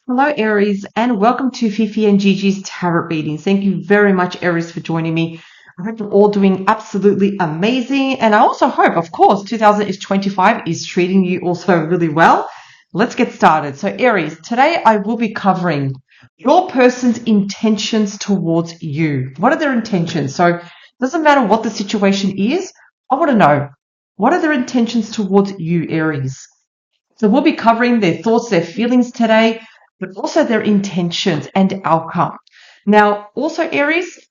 Hello, Aries, and welcome to Fifi and Gigi's Tarot readings. Thank you very much, Aries, for joining me. I hope you're all doing absolutely amazing. And I also hope, of course, 2025 is treating you also really well. Let's get started. So, Aries, today I will be covering your person's intentions towards you. What are their intentions? So, it doesn't matter what the situation is. I want to know, what are their intentions towards you, Aries? So we'll be covering their thoughts, their feelings today, but also their intentions and outcome. Now, also Aries,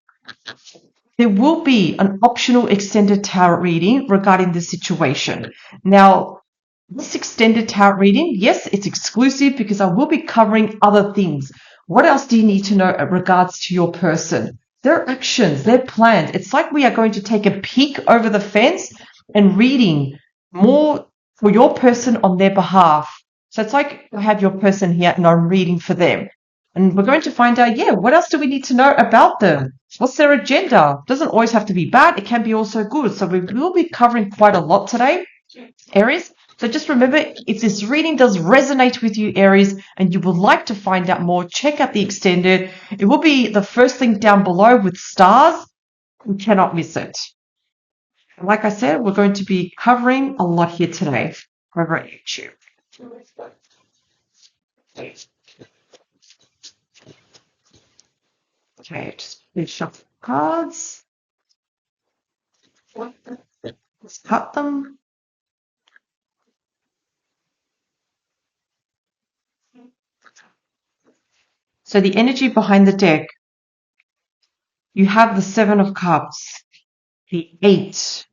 there will be an optional extended tarot reading regarding this situation. Now, this extended tarot reading, yes, it's exclusive because I will be covering other things. What else do you need to know in regards to your person? Their actions, their plans. It's like we are going to take a peek over the fence and reading more for your person on their behalf. So it's like I have your person here and I'm reading for them. And we're going to find out, what else do we need to know about them? What's their agenda? Doesn't always have to be bad. It can be also good. So we will be covering quite a lot today, Aries. So just remember, if this reading does resonate with you, Aries, and you would like to find out more, check out the extended. It will be the first link down below with stars. You cannot miss it. Like I said, we're going to be covering a lot here today over at YouTube. Okay, just shuffle cards. Let's cut them. So the energy behind the deck, you have the Seven of Cups, the Eight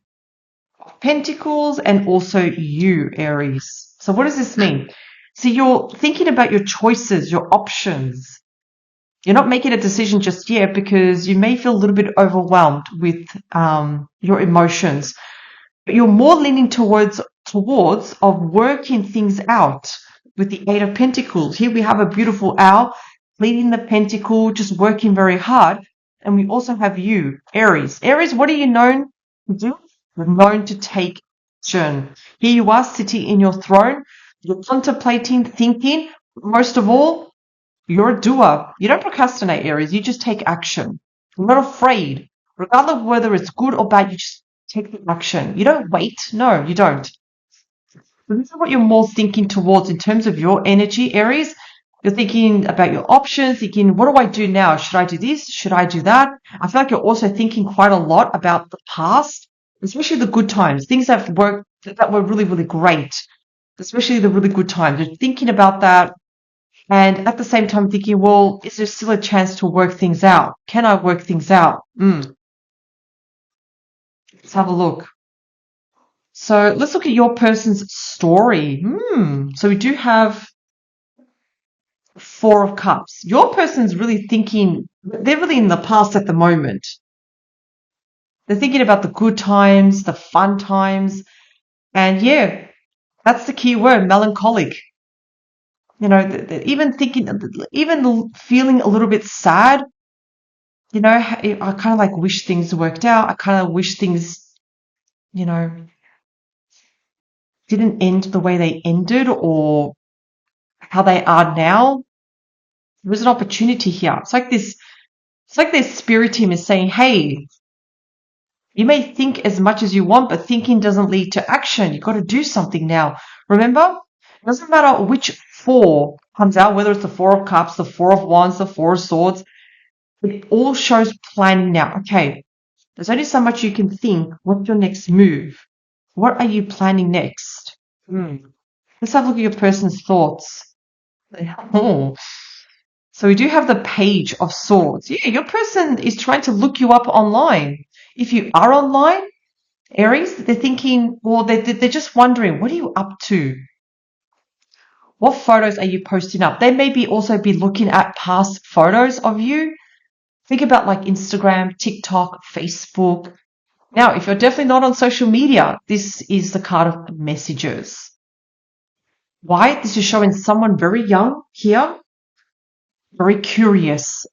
of Pentacles, and also you, Aries. So what does this mean? So you're thinking about your choices, your options. You're not making a decision just yet because you may feel a little bit overwhelmed with your emotions, but you're more leaning towards of working things out with the Eight of Pentacles. Here we have a beautiful owl leading the pentacle, just working very hard. And we also have you, Aries. Aries, what are you known to do? You're known to take action. Here you are sitting in your throne. You're contemplating, thinking. Most of all, you're a doer. You don't procrastinate, Aries. You just take action. You're not afraid. Regardless of whether it's good or bad, you just take the action. You don't wait. No, you don't. So this is what you're more thinking towards in terms of your energy, Aries. You're thinking about your options, thinking, what do I do now? Should I do this? Should I do that? I feel like you're also thinking quite a lot about the past, especially the good times, things that have worked, that were really, really great, especially the really good times. You're thinking about that. And at the same time thinking, well, is there still a chance to work things out? Can I work things out? Let's have a look. So let's look at your person's story. So we do have Four of Cups. Your person's really thinking, they're really in the past at the moment. They're thinking about the good times, the fun times. And that's the key word, melancholic. Even thinking, even feeling a little bit sad. I kind of like wish things worked out. I kind of wish things, didn't end the way they ended or how they are now. There is an opportunity here. It's like their spirit team is saying, hey, you may think as much as you want, but thinking doesn't lead to action. You've got to do something now. Remember, it doesn't matter which four comes out, whether it's the Four of Cups, the Four of Wands, the Four of Swords. It all shows planning now. Okay, there's only so much you can think. What's your next move? What are you planning next? Let's have a look at your person's thoughts. Oh. So we do have the Page of Swords. Your person is trying to look you up online. If you are online, Aries, they're thinking, or they're just wondering, what are you up to? What photos are you posting up? They may also be looking at past photos of you. Think about like Instagram, TikTok, Facebook. Now, if you're definitely not on social media, this is the card of messages. Why? This is showing someone very young here, very curious.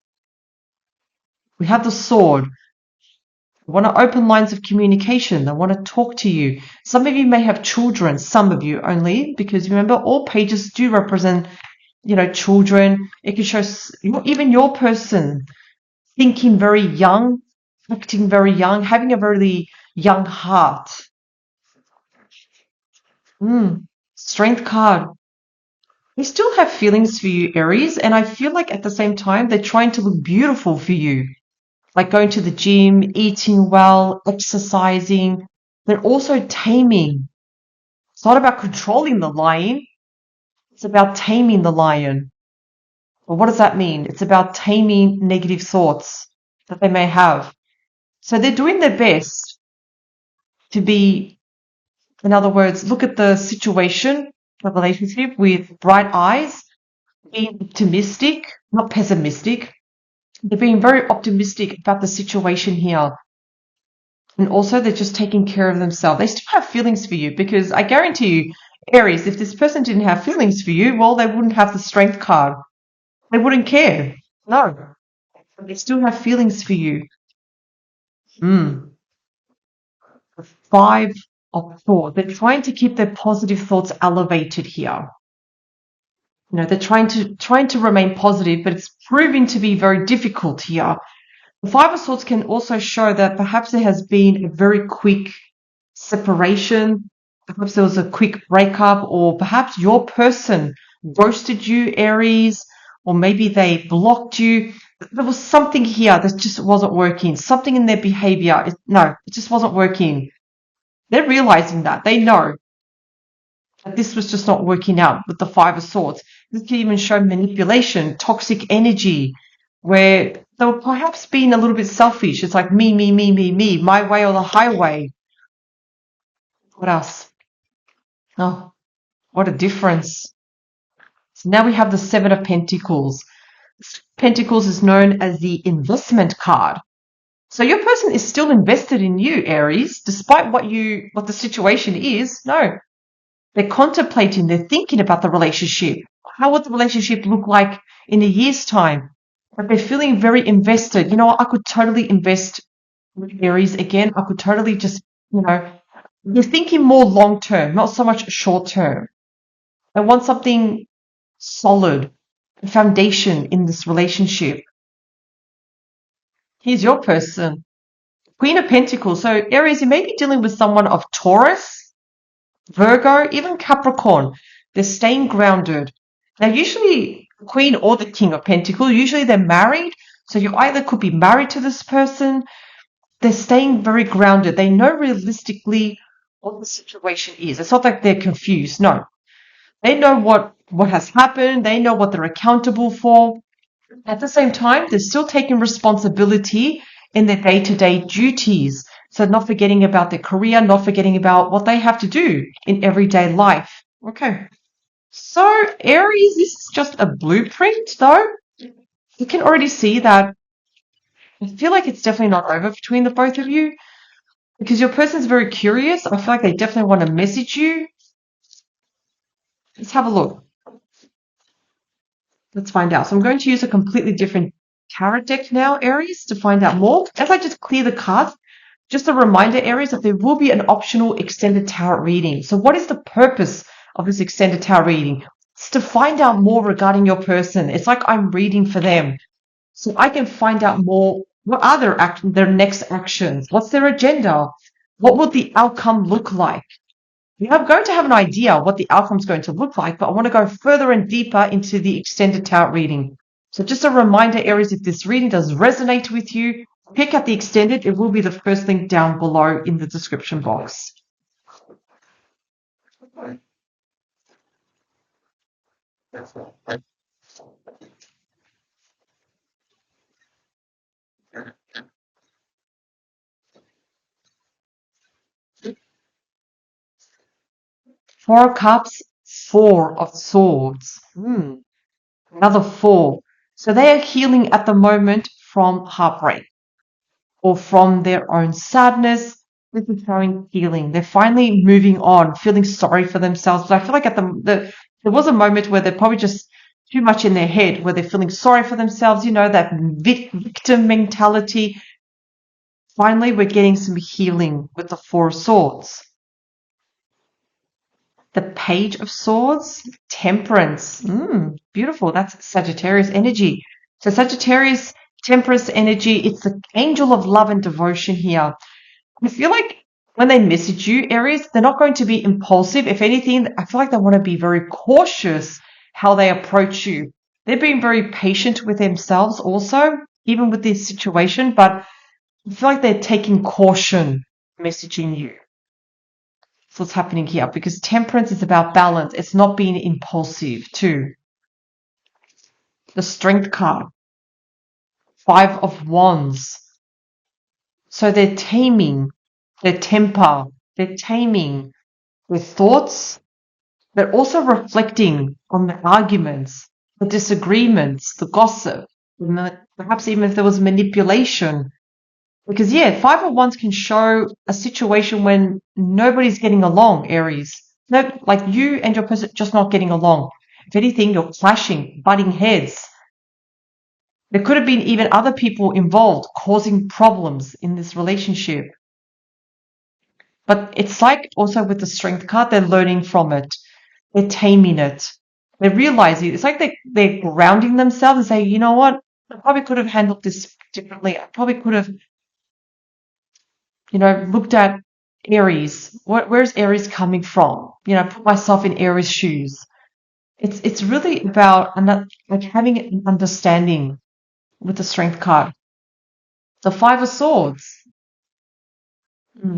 We have the Sword. They want to open lines of communication. They want to talk to you. Some of you may have children, some of you only, because remember, all pages do represent children. It can show even your person thinking very young, acting very young, having a very young heart. Strength card. They still have feelings for you, Aries, and I feel like at the same time they're trying to look beautiful for you, like going to the gym, eating well, exercising. They're also taming. It's not about controlling the lion, it's about taming the lion. Well, what does that mean? It's about taming negative thoughts that they may have. So they're doing their best to be, in other words, look at the situation, the relationship with bright eyes, being optimistic, not pessimistic. They're being very optimistic about the situation here. And also they're just taking care of themselves. They still have feelings for you because I guarantee you, Aries, if this person didn't have feelings for you, well, they wouldn't have the strength card. They wouldn't care. No. They still have feelings for you. Mm. The Five of Swords. They're trying to keep their positive thoughts elevated here. They're trying to remain positive, but it's proving to be very difficult here. The Five of Swords can also show that perhaps there has been a very quick separation. Perhaps there was a quick breakup, or perhaps your person ghosted you, Aries, or maybe they blocked you. There was something here that just wasn't working. Something in their behavior. It just wasn't working. They're realizing that. They know that this was just not working out with the Five of Swords. This can even show manipulation, toxic energy, where they were perhaps being a little bit selfish. It's like me, me, me, me, me, my way or the highway. What else? Oh, what a difference. So now we have the Seven of Pentacles. Pentacles is known as the investment card. So your person is still invested in you, Aries, despite what the situation is. No, they're contemplating, they're thinking about the relationship. How would the relationship look like in a year's time? But they're feeling very invested. I could totally invest with Aries again. I could totally just, they're thinking more long term, not so much short term. They want something solid, a foundation in this relationship. Here's your person. Queen of Pentacles. So Aries, you may be dealing with someone of Taurus, Virgo, even Capricorn. They're staying grounded. Now, usually Queen or the King of Pentacles, usually they're married. So you either could be married to this person. They're staying very grounded. They know realistically what the situation is. It's not like they're confused. No. They know what has happened. They know what they're accountable for. At the same time, they're still taking responsibility in their day-to-day duties. So not forgetting about their career, not forgetting about what they have to do in everyday life. Okay. So Aries, this is just a blueprint though. You can already see that I feel like it's definitely not over between the both of you because your person's very curious. I feel like they definitely want to message you. Let's have a look. Let's find out. So I'm going to use a completely different tarot deck now, Aries, to find out more. As I just clear the cards, just a reminder, Aries, that there will be an optional extended tarot reading. So what is the purpose of this extended tarot reading? It's to find out more regarding your person. It's like I'm reading for them. So I can find out more. What are their next actions? What's their agenda? What will the outcome look like? I'm going to have an idea what the outcome is going to look like, but I want to go further and deeper into the extended tarot reading. So just a reminder, Aries, if this reading does resonate with you, pick up the extended. It will be the first link down below in the description box. Four of Cups, Four of Swords. Another four. So they are healing at the moment from heartbreak or from their own sadness. This is showing healing. They're finally moving on, feeling sorry for themselves. But I feel like there was a moment where they're probably just too much in their head, where they're feeling sorry for themselves, that victim mentality. Finally, we're getting some healing with the Four of Swords. The Page of Swords, Temperance. Beautiful. That's Sagittarius energy. So Sagittarius, Temperance energy, it's the angel of love and devotion here. I feel like when they message you, Aries, they're not going to be impulsive. If anything, I feel like they want to be very cautious how they approach you. They're being very patient with themselves also, even with this situation, but I feel like they're taking caution messaging you. That's what's happening here, because temperance is about balance. It's not being impulsive too. The Strength card, 5 of Wands. So they're taming their temper, they're taming their thoughts, but also reflecting on the arguments, the disagreements, the gossip, and perhaps even if there was manipulation. Because, yeah, 5 of Wands can show a situation when nobody's getting along, Aries. No, like you and your person just not getting along. If anything, you're clashing, butting heads. There could have been even other people involved causing problems in this relationship. But it's like also with the Strength card, they're learning from it. They're taming it. They're realizing it's like they're grounding themselves and saying, you know what? I probably could have handled this differently. I probably could have, looked at Aries. Where's Aries coming from? Put myself in Aries' shoes. It's really about like having an understanding with the Strength card. The 5 of Swords,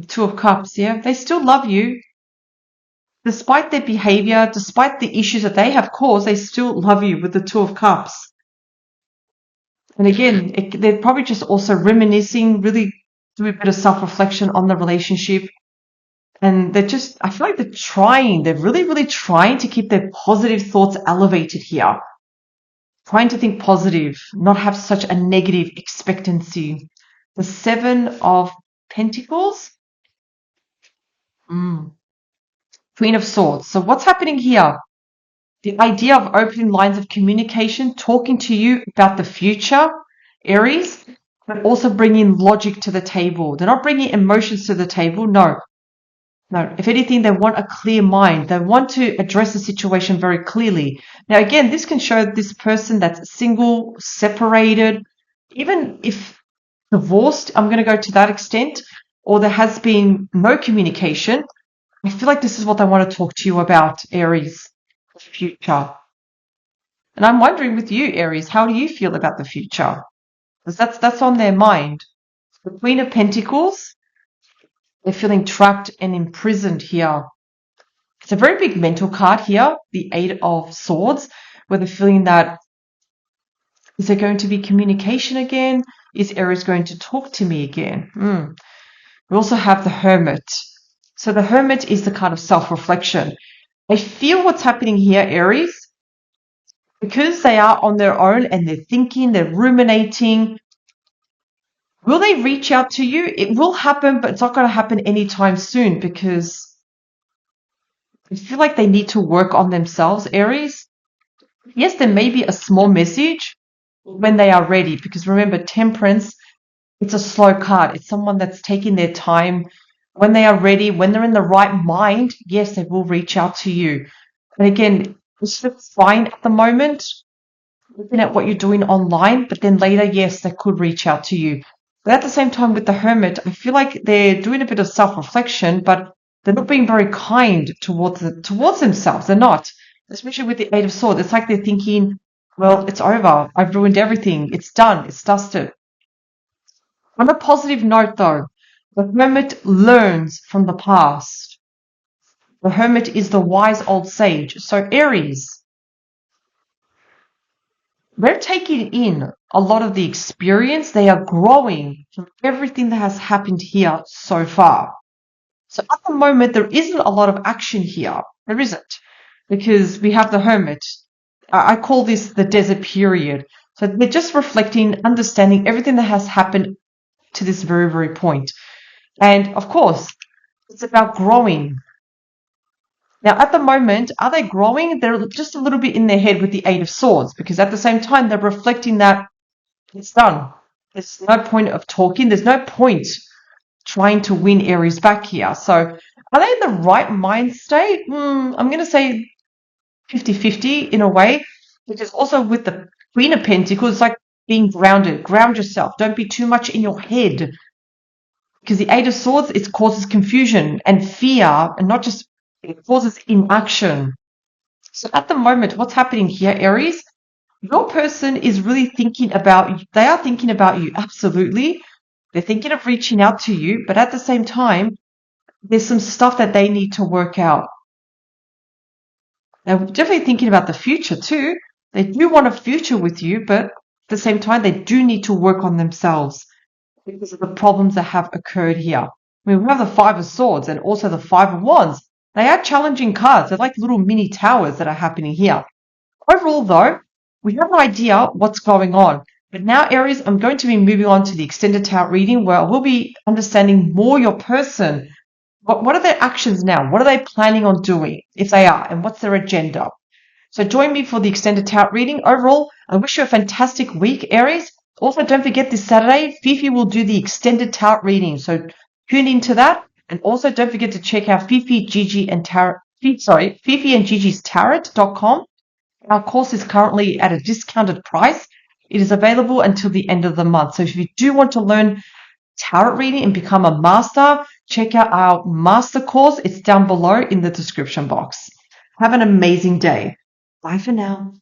2 of Cups. Yeah, they still love you. Despite their behavior, despite the issues that they have caused, they still love you with the 2 of Cups. And again, they're probably just also reminiscing, really do a bit of self-reflection on the relationship. And I feel like they're really, really trying to keep their positive thoughts elevated here. Trying to think positive, not have such a negative expectancy. The 7 of Pentacles, Queen of Swords. So what's happening here? The idea of opening lines of communication, talking to you about the future, Aries, but also bringing logic to the table. They're not bringing emotions to the table. No. If anything, they want a clear mind. They want to address the situation very clearly. Now, again, this can show this person that's single, separated, even if divorced, I'm going to go to that extent, or there has been no communication. I feel like this is what they want to talk to you about, Aries, the future. And I'm wondering with you, Aries, how do you feel about the future? Because that's on their mind. The Queen of Pentacles, they're feeling trapped and imprisoned here. It's a very big mental card here, the 8 of Swords, where they're feeling that, is there going to be communication again? Is Aries going to talk to me again? We also have the Hermit. So the Hermit is the card of self-reflection. I feel what's happening here, Aries, because they are on their own and they're thinking, they're ruminating. Will they reach out to you? It will happen, but it's not going to happen anytime soon because I feel like they need to work on themselves, Aries. Yes, there may be a small message when they are ready, because remember, Temperance, it's a slow card. It's someone that's taking their time. When they are ready, when they're in the right mind, yes, they will reach out to you. And again, it's fine at the moment, looking at what you're doing online, but then later, yes, they could reach out to you. But at the same time, with the Hermit, I feel like they're doing a bit of self-reflection, but they're not being very kind towards themselves. They're not, especially with the 8 of Swords. It's like they're thinking, well, it's over. I've ruined everything. It's done. It's dusted. On a positive note, though, the Hermit learns from the past. The Hermit is the wise old sage. So Aries, they're taking in a lot of the experience. They are growing from everything that has happened here so far. So at the moment, there isn't a lot of action here. There isn't, because we have the Hermit. I call this the desert period. So they're just reflecting, understanding everything that has happened to this very, very point. And of course, it's about growing. Now, at the moment, are they growing? They're just a little bit in their head with the 8 of Swords, because at the same time, they're reflecting that it's done. There's no point of talking. There's no point trying to win Aries back here. So Are they in the right mind state? I'm going to say 50-50 in a way, because also with the Queen of Pentacles, it's like being grounded. Ground yourself. Don't be too much in your head, because the Eight of Swords, it causes confusion and fear, and not just, it causes inaction. So at the moment, what's happening here, Aries? Your person is really thinking about you. They are thinking about you, absolutely. They're thinking of reaching out to you, but at the same time, there's some stuff that they need to work out. They're definitely thinking about the future too. They do want a future with you, but at the same time, they do need to work on themselves because of the problems that have occurred here. I mean, we have the Five of Swords and also the Five of Wands. They are challenging cards. They're like little mini towers that are happening here. Overall, though, we have an idea what's going on. But now, Aries, I'm going to be moving on to the extended tarot reading where we'll be understanding more your person. What are their actions now? What are they planning on doing, if they are, and what's their agenda? So join me for the extended tarot reading. Overall, I wish you a fantastic week, Aries. Also, don't forget this Saturday, Fifi will do the extended tarot reading. So tune into that. And also don't forget to check out Fifi, Gigi, and Tarot. Fifi and Gigi's Tarot.com. Our course is currently at a discounted price. It is available until the end of the month. So if you do want to learn tarot reading and become a master, check out our master course. It's down below in the description box. Have an amazing day. Bye for now.